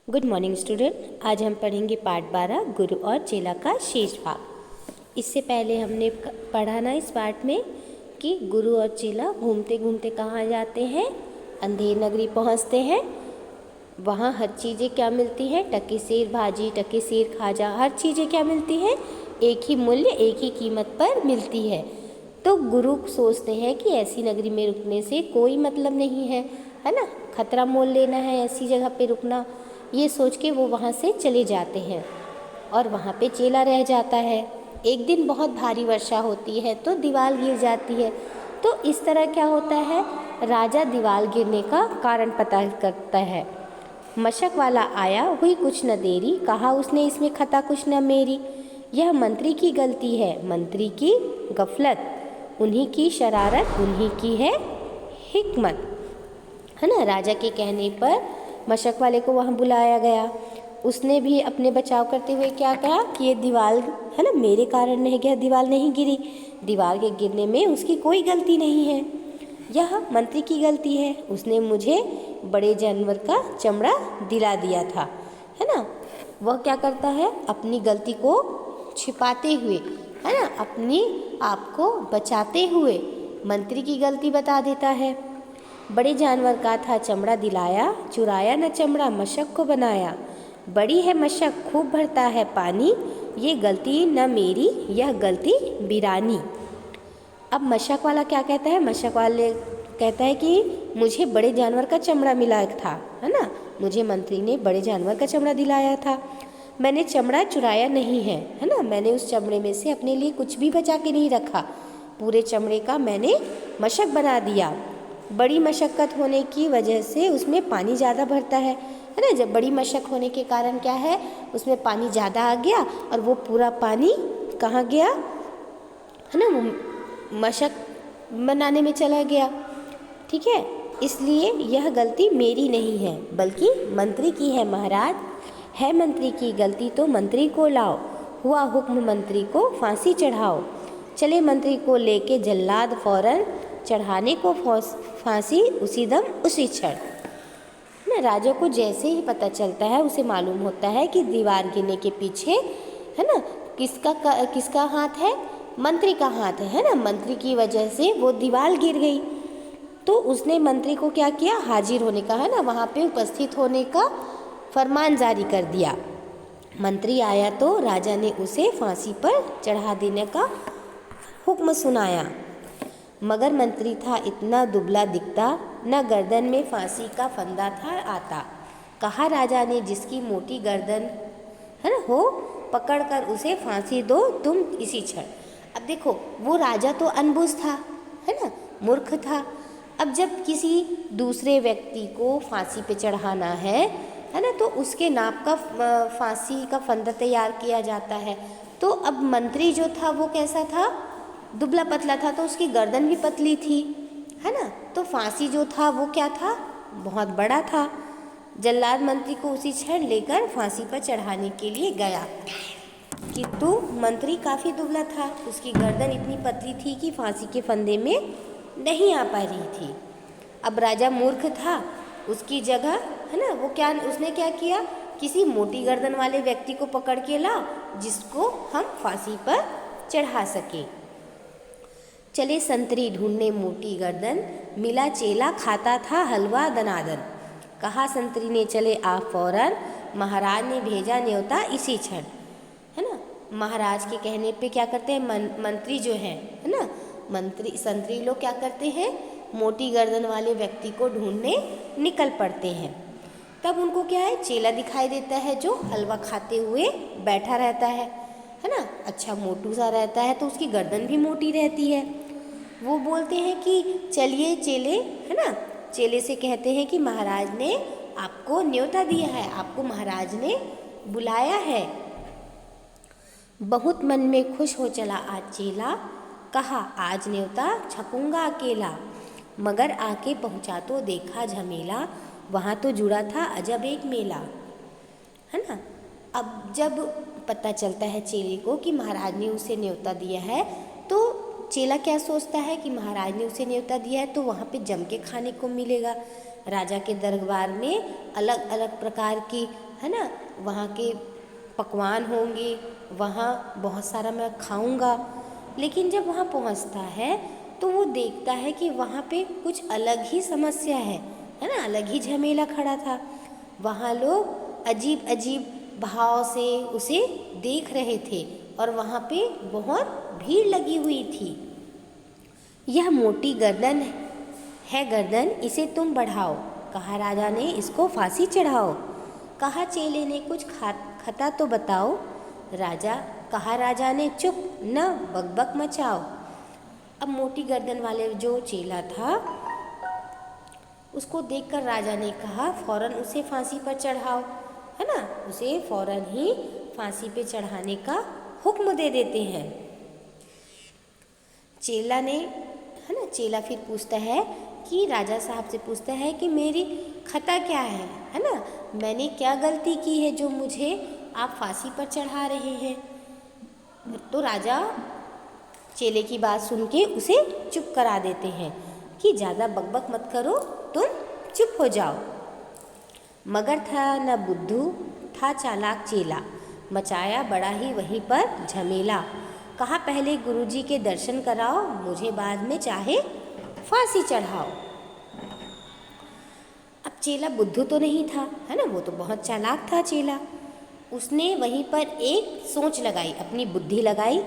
Good morning student. आज हम पढ़ेंगे पाठ 12 गुरु और चेला का शेष भाग। इससे पहले हमने पढ़ा ना इस पाठ में कि गुरु और चेला घूमते घूमते कहाँ जाते हैं, अंधेर नगरी पहुँचते हैं। वहाँ हर चीज़ें क्या मिलती हैं, टके सेर भाजी, टके सेर खाजा, हर चीज़ें क्या मिलती हैं, एक ही मूल्य एक ही कीमत पर मिलती है। तो गुरु सोचते हैं कि ऐसी नगरी में रुकने से कोई मतलब नहीं है ना, खतरा मोल लेना है ऐसी जगह पे रुकना, ये सोच के वो वहाँ से चले जाते हैं और वहाँ पे चेला रह जाता है। एक दिन बहुत भारी वर्षा होती है तो दीवार गिर जाती है। तो इस तरह क्या होता है, राजा दीवार गिरने का कारण पता करता है। मशक वाला आया, हुई कुछ न देरी, कहा उसने इसमें खता कुछ न मेरी। यह मंत्री की गलती है, मंत्री की गफलत, उन्हीं की शरारत, उन्हीं की है हिकमत, है ना। राजा के कहने पर मशक वाले को वहाँ बुलाया गया। उसने भी अपने बचाव करते हुए क्या कहा कि ये दीवार है ना, मेरे कारण नहीं गया, दीवार नहीं गिरी, दीवार के गिरने में उसकी कोई गलती नहीं है, यह मंत्री की गलती है, उसने मुझे बड़े जानवर का चमड़ा दिला दिया था, है ना। वह क्या करता है, अपनी गलती को छिपाते हुए, है ना, अपनी आप को बचाते हुए मंत्री की गलती बता देता है। बड़े जानवर का था चमड़ा दिलाया, चुराया न चमड़ा मशक को बनाया। बड़ी है मशक, खूब भरता है पानी, ये गलती न मेरी, यह गलती बिरानी। अब मशक वाला क्या कहता है, मशक वाले कहता है कि मुझे बड़े जानवर का चमड़ा मिला था, है ना, मुझे मंत्री ने बड़े जानवर का चमड़ा दिलाया था, मैंने चमड़ा चुराया नहीं है ना, मैंने उस चमड़े में से अपने लिए कुछ भी बचा के नहीं रखा, पूरे चमड़े का मैंने मशक बना दिया। बड़ी मशक्क़त होने की वजह से उसमें पानी ज़्यादा भरता है ना। जब बड़ी मशक होने के कारण क्या है, उसमें पानी ज़्यादा आ गया और वो पूरा पानी कहाँ गया, है ना, मशक बनाने में चला गया। ठीक है, इसलिए यह गलती मेरी नहीं है बल्कि मंत्री की है महाराज, है मंत्री की गलती तो मंत्री को लाओ, हुआ हुक्म मंत्री को फांसी चढ़ाओ। चले मंत्री को लेके जल्लाद फौरन, चढ़ाने को फांसी उसी दम उसी क्षण ना। राजा को जैसे ही पता चलता है, उसे मालूम होता है कि दीवार गिरने के पीछे, है ना, किसका हाथ है, मंत्री का हाथ है ना, मंत्री की वजह से वो दीवार गिर गई। तो उसने मंत्री को क्या किया, हाजिर होने का, है ना, वहाँ पे उपस्थित होने का फरमान जारी कर दिया। मंत्री आया तो राजा ने उसे फांसी पर चढ़ा देने का हुक्म सुनाया। मगर मंत्री था इतना दुबला दिखता, न गर्दन में फांसी का फंदा था आता। कहा राजा ने जिसकी मोटी गर्दन, है ना, हो, पकड़ कर उसे फांसी दो तुम इसी क्षण। अब देखो, वो राजा तो अनबुझ था, है ना, मूर्ख था। अब जब किसी दूसरे व्यक्ति को फांसी पे चढ़ाना है ना, तो उसके नाप का फांसी का फंदा तैयार किया जाता है। तो अब मंत्री जो था वो कैसा था, दुबला पतला था, तो उसकी गर्दन भी पतली थी, है ना, तो फांसी जो था वो क्या था, बहुत बड़ा था। जल्लाद मंत्री को उसी क्षण लेकर फांसी पर चढ़ाने के लिए गया, किंतु मंत्री काफ़ी दुबला था, उसकी गर्दन इतनी पतली थी कि फांसी के फंदे में नहीं आ पा रही थी। अब राजा मूर्ख था, उसकी जगह, है ना, उसने क्या किया, किसी मोटी गर्दन वाले व्यक्ति को पकड़ के ला जिसको हम फांसी पर चढ़ा सके। चले संतरी ढूंढने मोटी गर्दन, मिला चेला खाता था हलवा दनादन। कहा संतरी ने चले आ फौरन, महाराज ने भेजा न्योता इसी क्षण, है ना। महाराज के कहने पे क्या करते हैं, मंत्री जो है ना, संतरी लोग क्या करते हैं, मोटी गर्दन वाले व्यक्ति को ढूंढने निकल पड़ते हैं। तब उनको क्या है, चेला दिखाई देता है जो हलवा खाते हुए बैठा रहता है ना, अच्छा मोटू सा रहता है, तो उसकी गर्दन भी मोटी रहती है। वो बोलते हैं कि चलिए चेले, है ना, चेले से कहते हैं कि महाराज ने आपको न्योता दिया है, आपको महाराज ने बुलाया है। बहुत मन में खुश हो चला आज चेला, कहा आज न्योता छपूंगा अकेला। मगर आके पहुँचा तो देखा झमेला, वहाँ तो जुड़ा था अजब एक मेला, है ना। अब जब पता चलता है चेले को कि महाराज ने उसे न्योता दिया है, तो चेला क्या सोचता है कि महाराज ने उसे न्योता दिया है तो वहाँ पे जम के खाने को मिलेगा। राजा के दरबार में अलग अलग प्रकार की, है ना, वहाँ के पकवान होंगे, वहाँ बहुत सारा मैं खाऊंगा। लेकिन जब वहाँ पहुँचता है तो वो देखता है कि वहाँ पे कुछ अलग ही समस्या है ना, अलग ही झमेला खड़ा था। वहाँ लोग अजीब अजीब भाव से उसे देख रहे थे और वहाँ पे बहुत भीड़ लगी हुई थी। यह मोटी गर्दन है गर्दन, इसे तुम बढ़ाओ, कहा राजा ने, इसको फांसी चढ़ाओ। कहा चेले ने, कुछ खता तो बताओ। राजा ने, चुप, न बकबक मचाओ। अब मोटी गर्दन वाले जो चेला था उसको देखकर राजा ने कहा, फौरन उसे फांसी पर चढ़ाओ, है ना, उसे फौरन ही फांसी पे चढ़ाने का हुक्म दे देते हैं। चेला ने, है ना, चेला फिर पूछता है कि राजा साहब से पूछता है कि मेरी खता क्या है ना, मैंने क्या गलती की है जो मुझे आप फांसी पर चढ़ा रहे हैं। तो राजा चेले की बात सुन के उसे चुप करा देते हैं कि ज़्यादा बकबक मत करो, तुम चुप हो जाओ। मगर था न बुद्धू, था चालाक चेला, मचाया बड़ा ही वहीं पर झमेला। कहा पहले गुरुजी के दर्शन कराओ, मुझे बाद में चाहे फांसी चढ़ाओ। अब चेला बुद्धू तो नहीं था, है ना, वो तो बहुत चालाक था चेला। उसने वहीं पर एक सोच लगाई, अपनी बुद्धि लगाई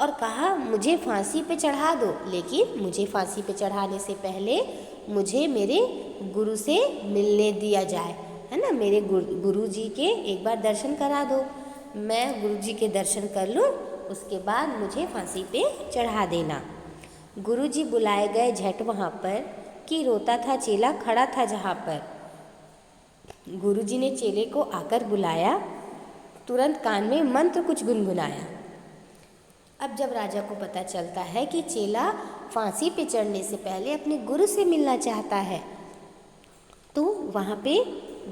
और कहा मुझे फांसी पे चढ़ा दो, लेकिन मुझे फांसी पे चढ़ाने से पहले मुझे मेरे गुरु से मिलने दिया जाए, है ना, मेरे गुरुजी के एक बार दर्शन करा दो, मैं गुरुजी के दर्शन कर लूँ, उसके बाद मुझे फांसी पे चढ़ा देना। गुरुजी बुलाए गए झट वहाँ पर कि रोता था चेला खड़ा था जहाँ पर। गुरुजी ने चेले को आकर बुलाया, तुरंत कान में मंत्र कुछ गुनगुनाया। अब जब राजा को पता चलता है कि चेला फांसी पे चढ़ने से पहले अपने गुरु से मिलना चाहता है, तो वहाँ पे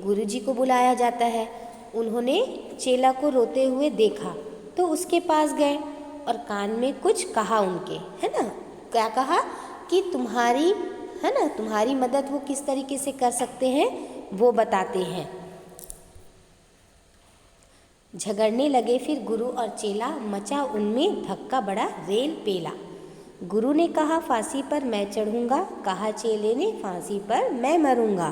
गुरुजी को बुलाया जाता है। उन्होंने चेला को रोते हुए देखा तो उसके पास गए और कान में कुछ कहा उनके, है ना, क्या कहा कि तुम्हारी, है ना, तुम्हारी मदद वो किस तरीके से कर सकते हैं वो बताते हैं। झगड़ने लगे फिर गुरु और चेला, मचा उनमें धक्का बड़ा रेल पेला। गुरु ने कहा फांसी पर मैं चढ़ूंगा, कहा चेले ने फांसी पर मैं मरूंगा।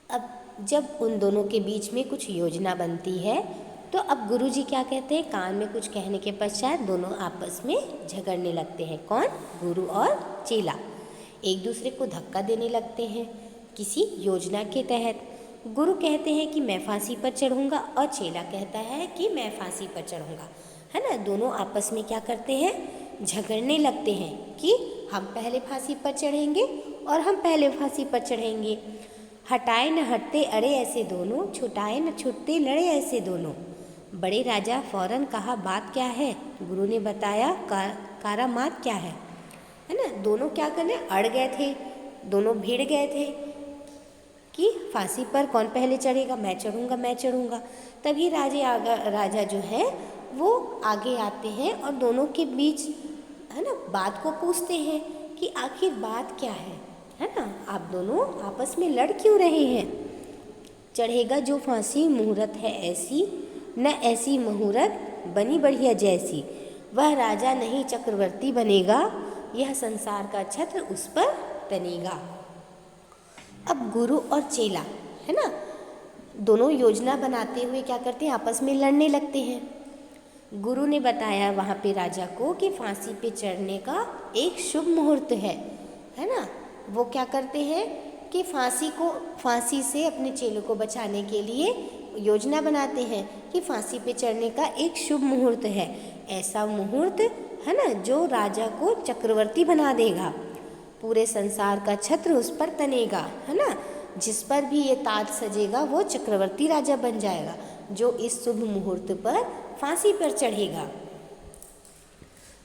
अब जब उन दोनों के बीच में कुछ योजना बनती है तो अब गुरुजी क्या कहते हैं, कान में कुछ कहने के पश्चात दोनों आपस में झगड़ने लगते हैं। कौन? गुरु और चेला एक दूसरे को धक्का देने लगते हैं किसी योजना के तहत। गुरु कहते हैं कि मैं फांसी पर चढ़ूंगा और चेला कहता है कि मैं फांसी पर चढ़ूंगा, है ना। दोनों आपस में क्या करते हैं, झगड़ने लगते हैं कि हम पहले फांसी पर चढ़ेंगे और हम पहले फांसी पर चढ़ेंगे। हटाए न हटते अड़े ऐसे दोनों, छुटाए न छुटते लड़े ऐसे दोनों। बड़े राजा फौरन कहा बात क्या है, गुरु ने बताया कारामात क्या है ना। दोनों क्या करने, अड़ गए थे, दोनों भिड़ गए थे कि फांसी पर कौन पहले चढ़ेगा, मैं चढ़ूँगा मैं चढ़ूँगा। तभी राजा जो है वो आगे आते हैं और दोनों के बीच, है ना, बात को पूछते हैं कि आखिर बात क्या है ना, आप दोनों आपस में लड़ क्यों रहे हैं। चढ़ेगा जो फांसी मुहूर्त है ऐसी, न ऐसी मुहूर्त बनी बढ़िया जैसी। वह राजा नहीं चक्रवर्ती बनेगा, यह संसार का छत्र उस पर तनेगा। अब गुरु और चेला, है ना, दोनों योजना बनाते हुए क्या करते हैं, आपस में लड़ने लगते हैं। गुरु ने बताया वहाँ पे राजा को कि फांसी पे चढ़ने का एक शुभ मुहूर्त है ना। वो क्या करते हैं कि फांसी से अपने चेलों को बचाने के लिए योजना बनाते हैं कि फांसी पे चढ़ने का एक शुभ मुहूर्त है, ऐसा मुहूर्त, है ना, जो राजा को चक्रवर्ती बना देगा, पूरे संसार का छत्र उस पर तनेगा, है ना। जिस पर भी ये ताज सजेगा वो चक्रवर्ती राजा बन जाएगा, जो इस शुभ मुहूर्त पर फांसी पर चढ़ेगा।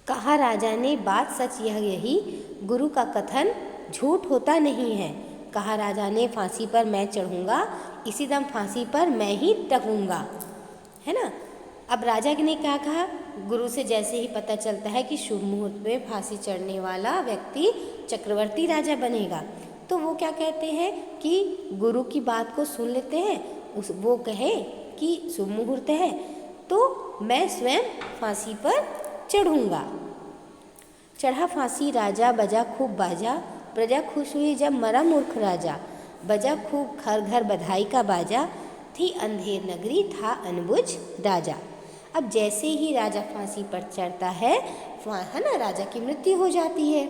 कहा राजा ने बात सच यही, गुरु का कथन झूठ होता नहीं है। कहा राजा ने फांसी पर मैं चढ़ूँगा, इसी दम फांसी पर मैं ही टकूँगा, है ना। अब राजा ने क्या कहा, गुरु से जैसे ही पता चलता है कि शुभ मुहूर्त में फांसी चढ़ने वाला व्यक्ति चक्रवर्ती राजा बनेगा, तो वो क्या कहते हैं कि गुरु की बात को सुन लेते हैं। वो कहे कि शुभ मुहूर्त है तो मैं स्वयं फांसी पर चढ़ूँगा। चढ़ा फांसी राजा, बजा खूब बाजा, प्रजा खुश हुई जब मरा मूर्ख राजा। बजा खूब घर घर बधाई का बाजा, थी अंधेर नगरी था अनबुझ राजा। अब जैसे ही राजा फांसी पर चढ़ता है ना, राजा की मृत्यु हो जाती है।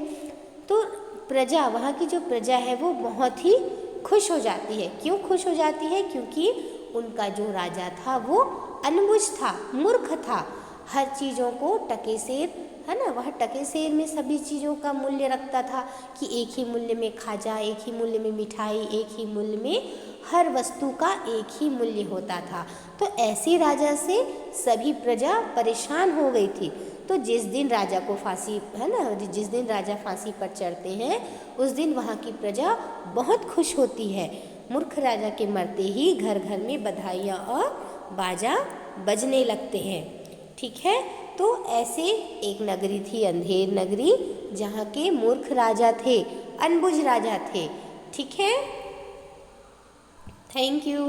तो प्रजा, वहाँ की जो प्रजा है वो बहुत ही खुश हो जाती है। क्यों खुश हो जाती है? क्योंकि उनका जो राजा था वो अनबुझ था, मूर्ख था। हर चीज़ों को टकेसेर, है ना, वह टकेसेर में सभी चीज़ों का मूल्य रखता था कि एक ही मूल्य में खाजा, एक ही मूल्य में मिठाई, एक ही मूल्य में हर वस्तु का एक ही मूल्य होता था। तो ऐसे राजा से सभी प्रजा परेशान हो गई थी। तो जिस दिन राजा को फांसी, है ना, जिस दिन राजा फांसी पर चढ़ते हैं उस दिन वहाँ की प्रजा बहुत खुश होती है। मूर्ख राजा के मरते ही घर घर में बधाइयाँ और बाजा बजने लगते हैं। ठीक है, तो ऐसे एक नगरी थी, अंधेर नगरी, जहाँ के मूर्ख राजा थे, अनबुझ राजा थे। ठीक है, थैंक यू।